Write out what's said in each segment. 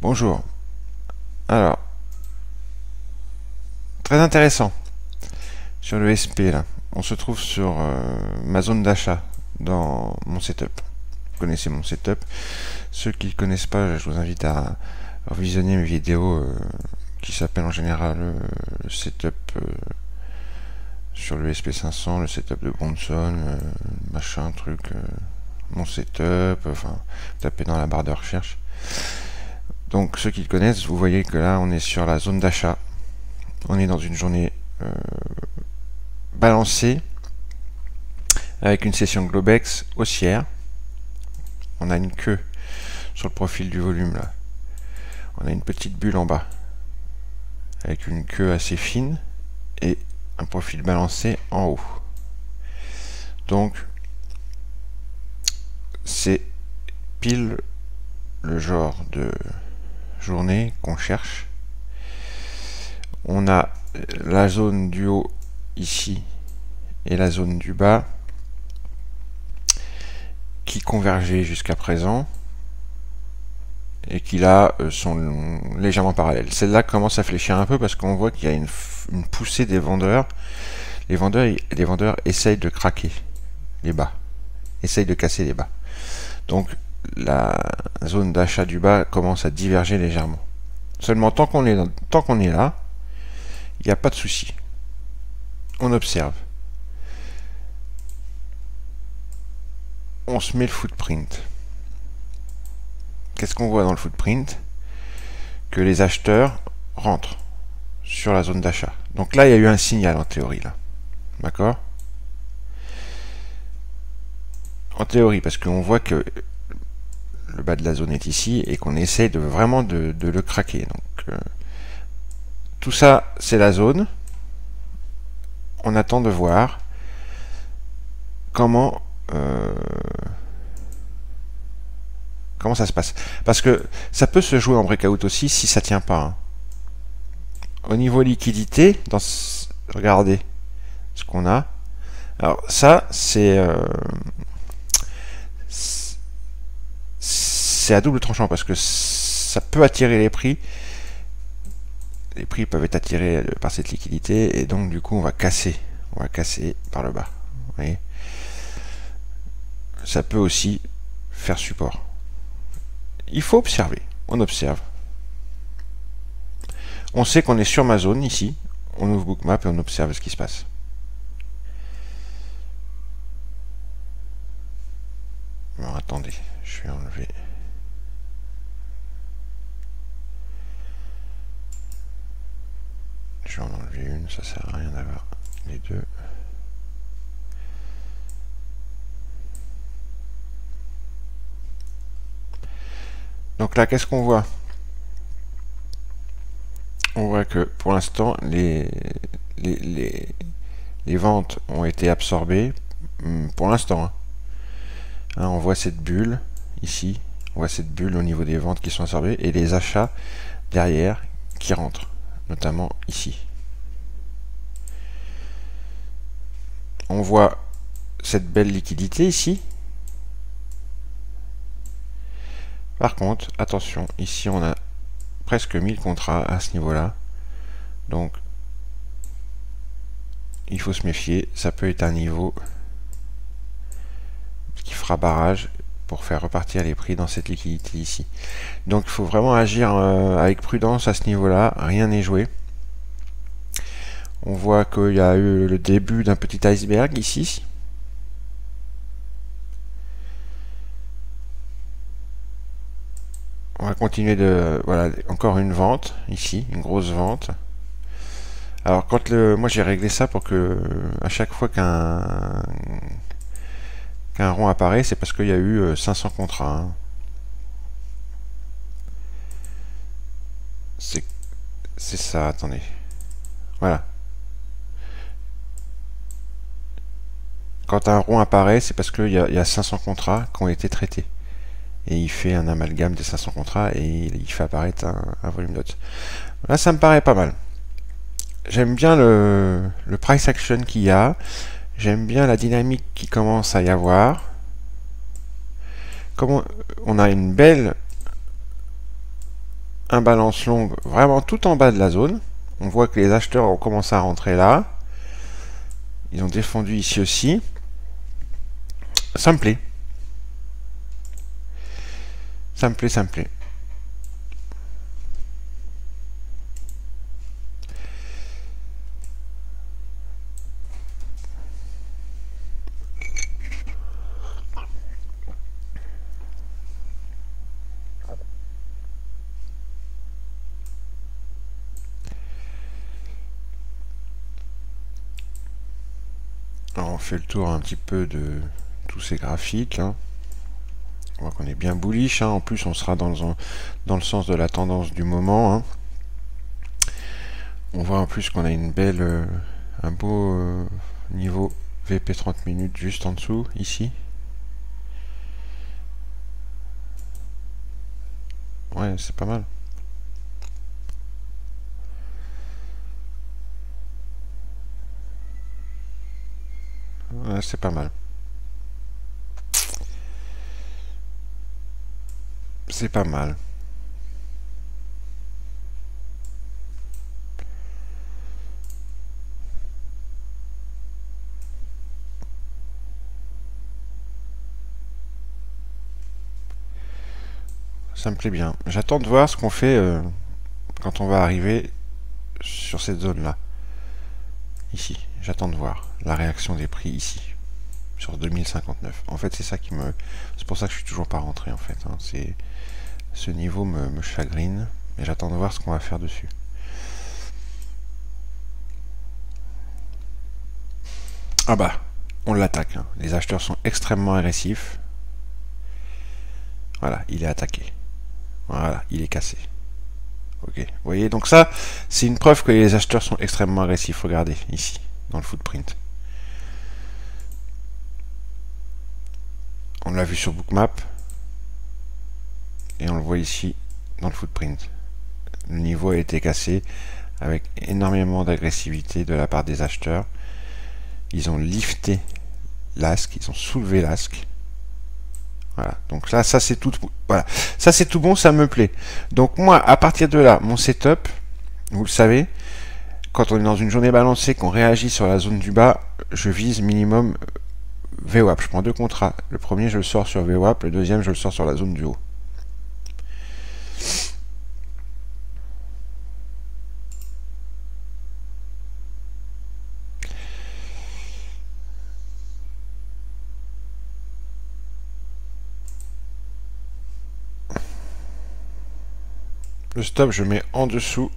Bonjour. Alors, très intéressant. Sur le SP, là, on se trouve sur ma zone d'achat dans mon setup. Vous connaissez mon setup. Ceux qui ne connaissent pas, je vous invite à visionner mes vidéos qui s'appellent en général le setup sur le SP500, le setup de Bronson, machin, truc, mon setup, enfin, tapez dans la barre de recherche. Donc ceux qui le connaissent, vous voyez que là on est sur la zone d'achat. On est dans une journée balancée avec une session Globex haussière. On a une queue sur le profil du volume là. On a une petite bulle en bas avec une queue assez fine et un profil balancé en haut. Donc c'est pile le genre de journée qu'on cherche. On a la zone du haut ici et la zone du bas qui convergeaient jusqu'à présent et qui là sont légèrement parallèles. Celle-là commence à fléchir un peu parce qu'on voit qu'il y a une poussée des vendeurs. Les vendeurs essayent de craquer les bas, essayent de casser les bas. Donc la zone d'achat du bas commence à diverger légèrement. Seulement tant qu'on est là, il n'y a pas de souci. On observe. On se met le footprint. Qu'est-ce qu'on voit dans le footprint? Que les acheteurs rentrent sur la zone d'achat. Donc là, il y a eu un signal en théorie, là. D'accord? En théorie, parce qu'on voit que le bas de la zone est ici et qu'on essaye vraiment de le craquer. Donc tout ça, c'est la zone. On attend de voir comment ça se passe. Parce que ça peut se jouer en breakout aussi si ça tient pas. Hein. Au niveau liquidité, regardez ce qu'on a. Alors ça, c'est à double tranchant parce que ça peut attirer les prix. Les prix peuvent être attirés par cette liquidité et donc du coup on va casser par le bas. Vous voyez, ça peut aussi faire support. Il faut observer. On observe. On sait qu'on est sur ma zone ici. On ouvre Bookmap et on observe ce qui se passe. Alors attendez, je vais enlever. Je vais en enlever une, ça sert à rien d'avoir les deux. Donc là, qu'est-ce qu'on voit? On voit que pour l'instant, les ventes ont été absorbées. Pour l'instant, hein, on voit cette bulle ici. On voit cette bulle au niveau des ventes qui sont absorbées et les achats derrière qui rentrent, notamment ici. On voit cette belle liquidité ici. Par contre, attention, ici on a presque 1000 contrats à ce niveau-là. Donc, il faut se méfier. Ça peut être un niveau qui fera barrage pour faire repartir les prix dans cette liquidité ici. Donc, il faut vraiment agir avec prudence à ce niveau-là. Rien n'est joué. On voit qu'il y a eu le début d'un petit iceberg ici. On va continuer voilà, encore une vente ici, une grosse vente. Alors moi j'ai réglé ça pour que à chaque fois qu'un rond apparaît, c'est parce qu'il y a eu 500 contrats. Hein. C'est ça, attendez. Voilà. Quand un rond apparaît, c'est parce qu'il y a 500 contrats qui ont été traités. Et il fait un amalgame des 500 contrats et il fait apparaître un volume note. Là, ça me paraît pas mal. J'aime bien le price action qu'il y a. J'aime bien la dynamique qui commence à y avoir. Comme on a une belle un balance longue vraiment tout en bas de la zone. On voit que les acheteurs ont commencé à rentrer là. Ils ont défendu ici aussi. Ça me plaît. Ça me plaît, ça me plaît. Alors on fait le tour un petit peu de tous ces graphiques. Hein. On voit qu'on est bien bullish. Hein. En plus, on sera dans le sens de la tendance du moment. Hein. On voit en plus qu'on a une belle, un beau niveau VP 30 minutes juste en dessous, ici. Ouais, c'est pas mal. Ouais, c'est pas mal. C'est pas mal. Ça me plaît bien. J'attends de voir ce qu'on fait quand on va arriver sur cette zone-là. Ici. J'attends de voir la réaction des prix ici. Sur 2059. En fait, c'est ça qui me... C'est pour ça que je suis toujours pas rentré, en fait. Hein. C'est... Ce niveau me chagrine. Mais j'attends de voir ce qu'on va faire dessus. Ah bah, on l'attaque. Hein. Les acheteurs sont extrêmement agressifs. Voilà, il est attaqué. Voilà, il est cassé. Ok, vous voyez, donc ça, c'est une preuve que les acheteurs sont extrêmement agressifs. Regardez, ici, dans le footprint. On l'a vu sur Bookmap. Et on le voit ici, dans le footprint. Le niveau a été cassé avec énormément d'agressivité de la part des acheteurs. Ils ont lifté l'asque, ils ont soulevé l'asque. Voilà, donc là, ça c'est tout, voilà, ça c'est tout bon, ça me plaît. Donc moi, à partir de là, mon setup, vous le savez, quand on est dans une journée balancée, qu'on réagit sur la zone du bas, je vise minimum VWAP. Je prends deux contrats. Le premier, je le sors sur VWAP, le deuxième, je le sors sur la zone du haut. Le stop, je mets en dessous,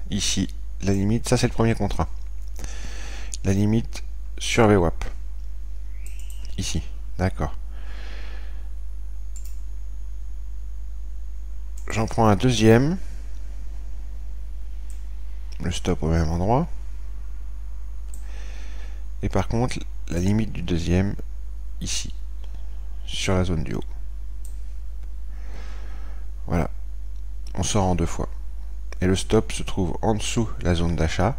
ici, la limite. Ça, c'est le premier contrat. La limite sur VWAP. Ici, d'accord. J'en prends un deuxième. Le stop au même endroit. Et par contre, la limite du deuxième, ici, sur la zone du haut. Voilà. On sort en deux fois. Et le stop se trouve en dessous la zone d'achat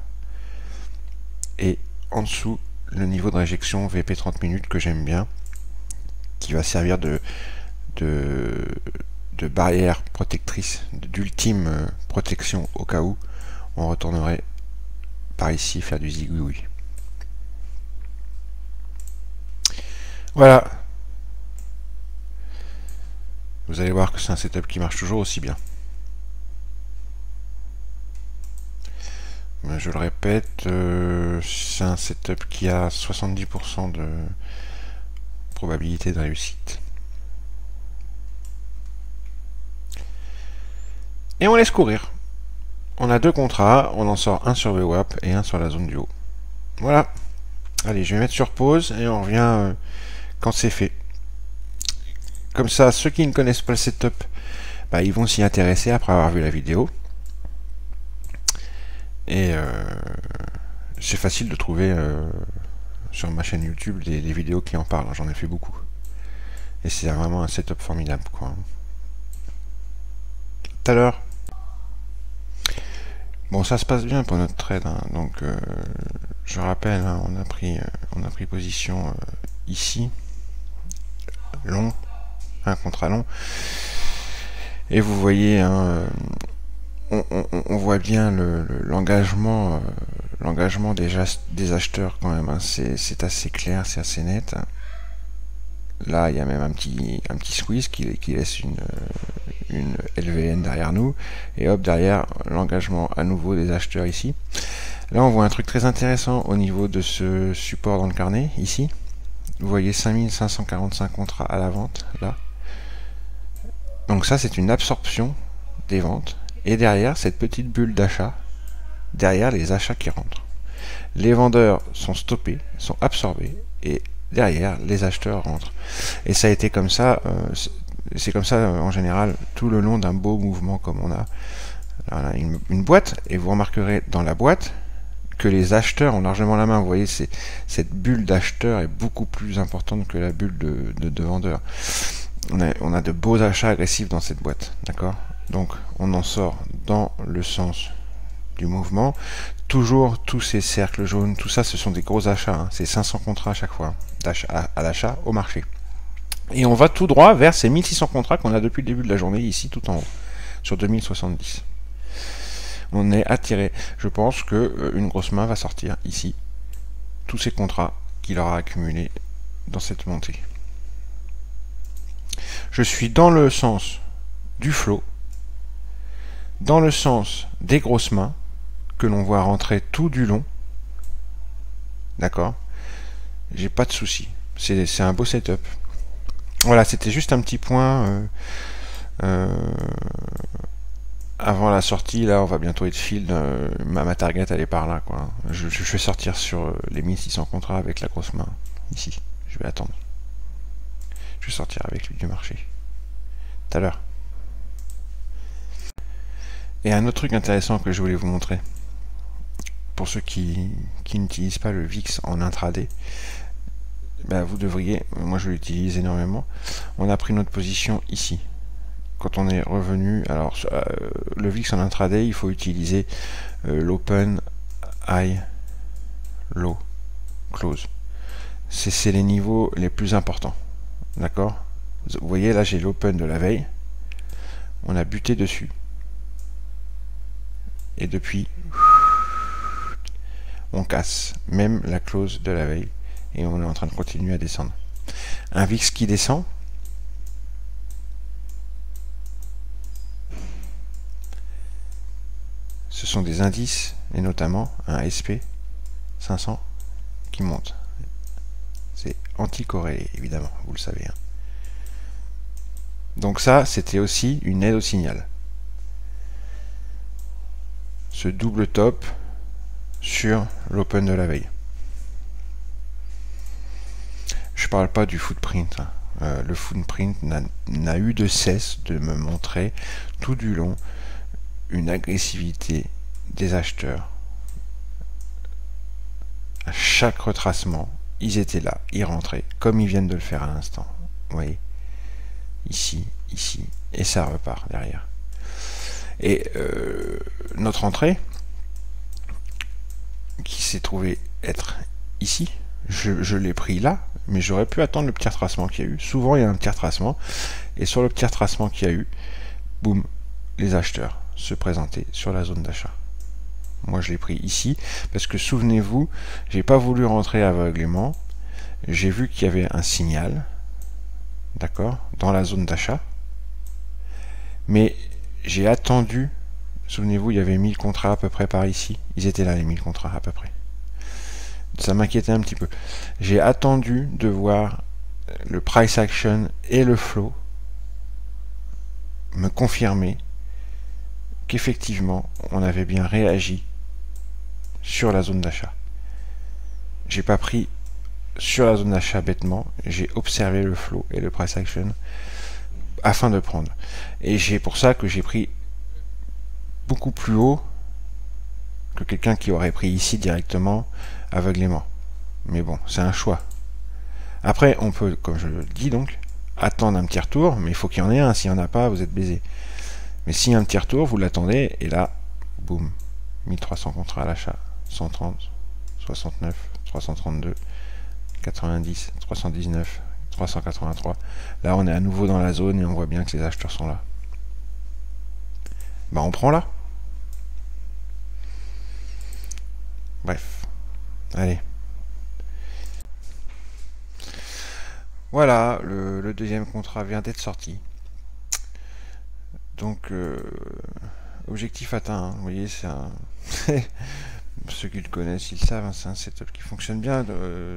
et en dessous le niveau de réjection VP 30 minutes que j'aime bien, qui va servir de barrière protectrice, d'ultime protection au cas où on retournerait par ici faire du zigouille. Voilà. Vous allez voir que c'est un setup qui marche toujours aussi bien. Je le répète, c'est un setup qui a 70% de probabilité de réussite. Et on laisse courir. On a deux contrats, on en sort un sur VWAP et un sur la zone du haut. Voilà. Allez, je vais mettre sur pause et on revient quand c'est fait. Comme ça, ceux qui ne connaissent pas le setup, bah, ils vont s'y intéresser après avoir vu la vidéo. Et c'est facile de trouver sur ma chaîne YouTube les vidéos qui en parlent. J'en ai fait beaucoup. Et c'est vraiment un setup formidable, quoi. Tout à l'heure. Bon, ça se passe bien pour notre trade. Hein. Donc, je rappelle, hein, on a pris position ici, long, un contrat long. Et vous voyez, hein, on voit bien l'engagement des acheteurs quand même, hein. C'est assez clair, c'est assez net. Là, il y a même un petit squeeze qui laisse une LVN derrière nous. Et hop, derrière, l'engagement à nouveau des acheteurs ici. Là, on voit un truc très intéressant au niveau de ce support dans le carnet, ici. Vous voyez 5545 contrats à la vente, là. Donc ça, c'est une absorption des ventes. Et derrière, cette petite bulle d'achat, derrière les achats qui rentrent. Les vendeurs sont stoppés, sont absorbés, et derrière, les acheteurs rentrent. Et ça a été comme ça, c'est comme ça en général, tout le long d'un beau mouvement comme on a. Là, on a une boîte, et vous remarquerez dans la boîte que les acheteurs ont largement la main. Vous voyez, cette bulle d'acheteur est beaucoup plus importante que la bulle de vendeur. On a de beaux achats agressifs dans cette boîte, d'accord? Donc on en sort dans le sens du mouvement. Toujours tous ces cercles jaunes, tout ça, ce sont des gros achats, hein. C'est 500 contrats à chaque fois, à l'achat au marché. Et on va tout droit vers ces 1600 contrats qu'on a depuis le début de la journée, ici tout en haut, sur 2070. On est attiré. Je pense qu'une grosse main va sortir ici tous ces contrats qu'il aura accumulés dans cette montée. Je suis dans le sens du flow, dans le sens des grosses mains que l'on voit rentrer tout du long. D'accord? J'ai pas de souci. C'est un beau setup. Voilà, c'était juste un petit point avant la sortie. Là, on va bientôt être field. Ma target, elle est par là, quoi. Je vais sortir sur les 1600 contrats avec la grosse main. Ici. Je vais attendre. Je vais sortir avec lui du marché. Tout à l'heure. Et un autre truc intéressant que je voulais vous montrer, pour ceux qui n'utilisent pas le VIX en intraday, ben vous devriez, moi je l'utilise énormément. On a pris notre position ici. Quand on est revenu, alors le VIX en intraday, il faut utiliser l'open, high, low, close. C'est les niveaux les plus importants. D'accord? Vous voyez, là j'ai l'open de la veille. On a buté dessus. Et depuis, on casse même la close de la veille. Et on est en train de continuer à descendre. Un VIX qui descend. Ce sont des indices, et notamment un SP 500 qui monte. C'est anti-corrélé, évidemment, vous le savez. Hein. Donc ça, c'était aussi une aide au signal. Ce double top sur l'open de la veille. Je parle pas du footprint. Hein. Le footprint n'a eu de cesse de me montrer tout du long une agressivité des acheteurs. À chaque retracement, ils étaient là, ils rentraient, comme ils viennent de le faire à l'instant. Vous voyez, ici, ici, et ça repart derrière. Et notre entrée, qui s'est trouvée être ici, je l'ai pris là, mais j'aurais pu attendre le petit retracement qu'il y a eu. Souvent, il y a un petit retracement, et sur le petit retracement qu'il y a eu, boum, les acheteurs se présentaient sur la zone d'achat. Moi, je l'ai pris ici, parce que souvenez-vous, j'ai pas voulu rentrer aveuglément. J'ai vu qu'il y avait un signal, d'accord, dans la zone d'achat, mais j'ai attendu. Souvenez-vous, il y avait 1000 contrats à peu près par ici. Ils étaient là, les 1000 contrats à peu près. Ça m'inquiétait un petit peu. J'ai attendu de voir le price action et le flow me confirmer qu'effectivement, on avait bien réagi sur la zone d'achat. J'ai pas pris sur la zone d'achat bêtement, j'ai observé le flow et le price action afin de prendre. Et c'est pour ça que j'ai pris beaucoup plus haut que quelqu'un qui aurait pris ici directement aveuglément. Mais bon, c'est un choix. Après, on peut, comme je le dis donc, attendre un petit retour, mais il faut qu'il y en ait un. S'il n'y en a pas, vous êtes baisé. Mais s'il y a un petit retour, vous l'attendez, et là, boum, 1300 contrats à l'achat, 130, 69, 332, 90, 319, 383. Là, on est à nouveau dans la zone et on voit bien que les acheteurs sont là. bah on prend là. Bref, allez. Voilà, le deuxième contrat vient d'être sorti. Donc, objectif atteint, hein. Vous voyez, c'est un... Ceux qui le connaissent, ils savent, hein, c'est un setup qui fonctionne bien.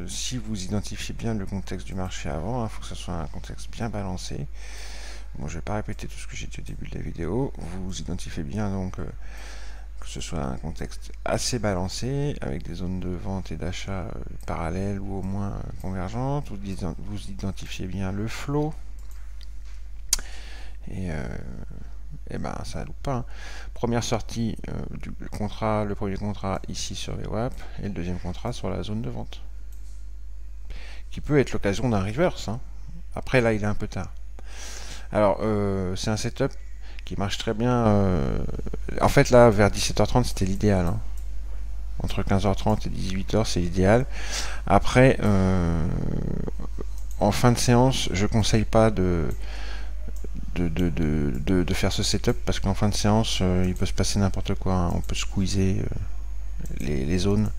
Si vous identifiez bien le contexte du marché avant, il faut que ce soit un contexte bien balancé. Bon, je vais pas répéter tout ce que j'ai dit au début de la vidéo. Vous identifiez bien donc que ce soit un contexte assez balancé, avec des zones de vente et d'achat parallèles ou au moins convergentes. Vous identifiez bien le flow. Et ben ça loupe pas, hein. Première sortie du contrat, le premier contrat ici sur VWAP et le deuxième contrat sur la zone de vente, qui peut être l'occasion d'un reverse, hein. Après là il est un peu tard. Alors c'est un setup qui marche très bien. En fait là vers 17h30 c'était l'idéal, hein. Entre 15h30 et 18h c'est l'idéal. Après en fin de séance je conseille pas de faire ce setup parce qu'en fin de séance il peut se passer n'importe quoi, hein. On peut squeezer les zones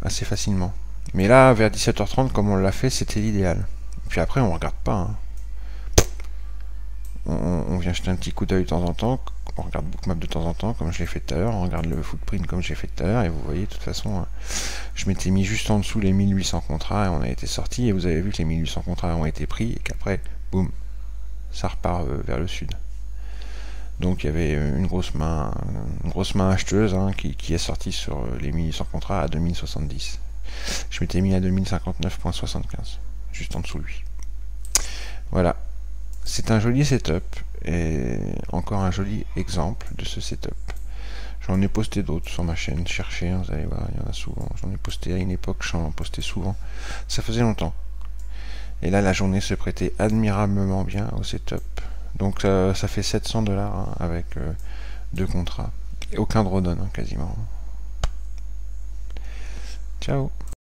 assez facilement. Mais là vers 17h30 comme on l'a fait c'était l'idéal. Puis après on regarde pas, hein. On vient jeter un petit coup d'œil de temps en temps, on regarde Bookmap de temps en temps comme je l'ai fait tout à l'heure, on regarde le footprint comme j'ai fait tout à l'heure et vous voyez de toute façon je m'étais mis juste en dessous les 1800 contrats et on a été sorti et vous avez vu que les 1800 contrats ont été pris et qu'après boum ça repart vers le sud. Donc il y avait une grosse main acheteuse, hein, qui est sortie sur les 1800 contrats à 2070. Je m'étais mis à 2059.75, juste en dessous de lui. Voilà, c'est un joli setup et encore un joli exemple de ce setup. J'en ai posté d'autres sur ma chaîne, cherchez, hein, vous allez voir, il y en a souvent. J'en ai posté à une époque, j'en postais souvent. Ça faisait longtemps. Et là, la journée se prêtait admirablement bien au setup. Donc ça fait 700 $, hein, avec deux contrats. Et aucun drawdown, hein, quasiment. Ciao.